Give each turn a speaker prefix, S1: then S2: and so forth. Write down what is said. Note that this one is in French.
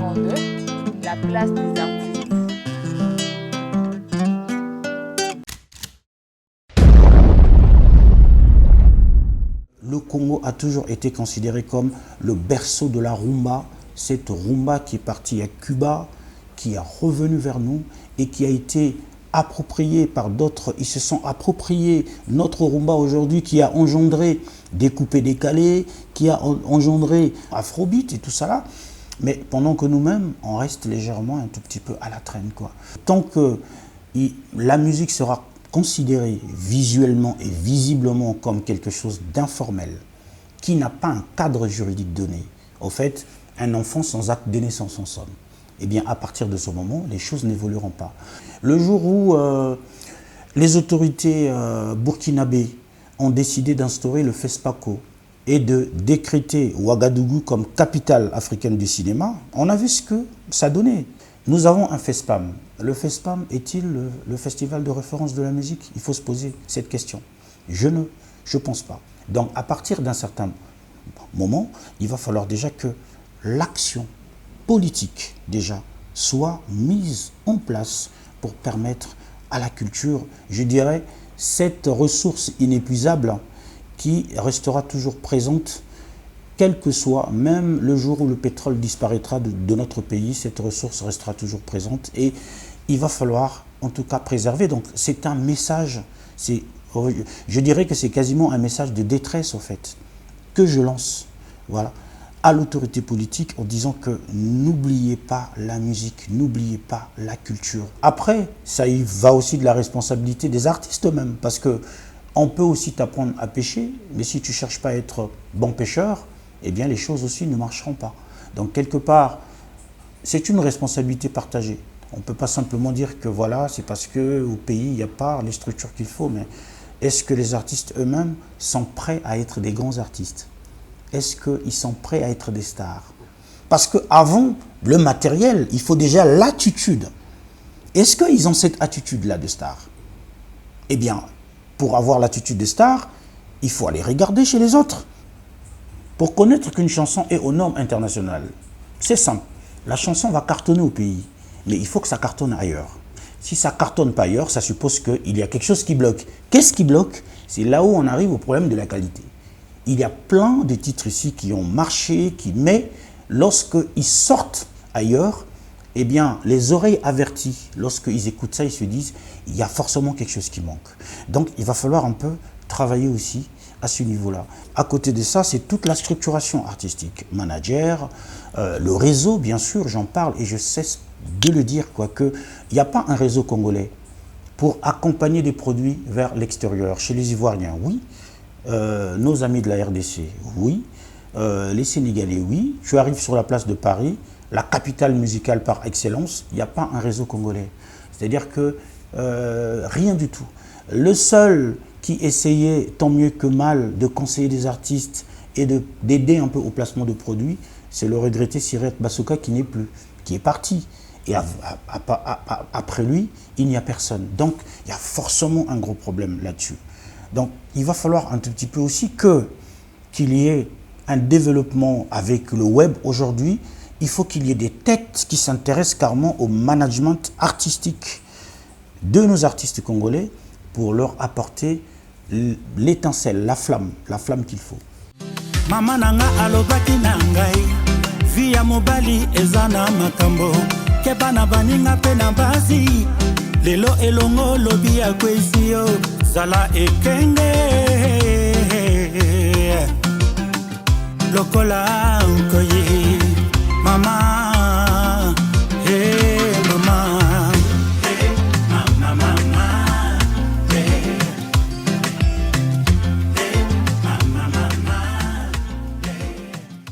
S1: numéro 2, la place des artistes.
S2: Le Congo a toujours été considéré comme le berceau de la rumba. Cette rumba qui est partie à Cuba, qui est revenue vers nous et qui a été appropriée par d'autres. Ils se sont appropriés notre rumba aujourd'hui qui a engendré des coupés décalés, qui a engendré Afrobeat et tout ça là. Mais pendant que nous-mêmes, on reste légèrement un tout petit peu à la traîne, quoi. Tant que la musique sera considérée visuellement et visiblement comme quelque chose d'informel, qui n'a pas un cadre juridique donné, au fait, un enfant sans acte de naissance en somme, eh bien à partir de ce moment, les choses n'évolueront pas. Le jour où les autorités burkinabées ont décidé d'instaurer le FESPACO et de décréter Ouagadougou comme capitale africaine du cinéma, on a vu ce que ça donnait. Nous avons un FESPAM. Le FESPAM est-il le festival de référence de la musique? Il faut se poser cette question. Je ne pense pas. Donc à partir d'un certain moment, il va falloir déjà que l'action politique déjà soit mise en place pour permettre à la culture, je dirais, cette ressource inépuisable qui restera toujours présente, quel que soit, même le jour où le pétrole disparaîtra de notre pays, cette ressource restera toujours présente et il va falloir en tout cas préserver. Donc c'est un message, je dirais que c'est quasiment un message de détresse au fait, que je lance, voilà, à l'autorité politique en disant que n'oubliez pas la musique, n'oubliez pas la culture. Après, ça y va aussi de la responsabilité des artistes eux-mêmes, parce que on peut aussi t'apprendre à pêcher, mais si tu ne cherches pas à être bon pêcheur, eh bien les choses aussi ne marcheront pas. Donc quelque part, c'est une responsabilité partagée. On ne peut pas simplement dire que voilà, c'est parce qu'au pays, il n'y a pas les structures qu'il faut, mais est-ce que les artistes eux-mêmes sont prêts à être des grands artistes? Est-ce qu'ils sont prêts à être des stars? Parce qu'avant le matériel, il faut déjà l'attitude. Est-ce qu'ils ont cette attitude-là de star? Eh bien, pour avoir l'attitude de star, il faut aller regarder chez les autres. Pour connaître qu'une chanson est aux normes internationales, c'est simple. La chanson va cartonner au pays, mais il faut que ça cartonne ailleurs. Si ça ne cartonne pas ailleurs, ça suppose qu'il y a quelque chose qui bloque. Qu'est-ce qui bloque? C'est là où on arrive au problème de la qualité. Il y a plein de titres ici qui ont marché, mais lorsqu'ils sortent ailleurs, eh bien, les oreilles averties, lorsqu'ils écoutent ça, ils se disent il y a forcément quelque chose qui manque. Donc, il va falloir un peu travailler aussi à ce niveau-là. À côté de ça, c'est toute la structuration artistique. Manager, le réseau, bien sûr, j'en parle et je cesse de le dire, qu'il n'y a pas un réseau congolais pour accompagner des produits vers l'extérieur. Chez les Ivoiriens, oui. Nos amis de la RDC, oui. Les Sénégalais, oui. Tu arrives sur la place de Paris, la capitale musicale par excellence, il n'y a pas un réseau congolais. C'est-à-dire que rien du tout. Le seul qui essayait, tant mieux que mal, de conseiller des artistes et d'aider un peu au placement de produits, c'est le regretté Siret Basuka qui n'est plus, qui est parti. Et après lui, il n'y a personne. Donc, il y a forcément un gros problème là-dessus. Donc, il va falloir un tout petit peu aussi qu'il y ait un développement avec le web aujourd'hui. Il faut qu'il y ait des têtes qui s'intéressent carrément au management artistique de nos artistes congolais pour leur apporter l'étincelle, la flamme qu'il faut.
S3: Mama nanga alobaki nangai via mobali ezana makambo kebana baninga pena basi lelo elongo lobi ya kwesio zala ekenge lokola nkoye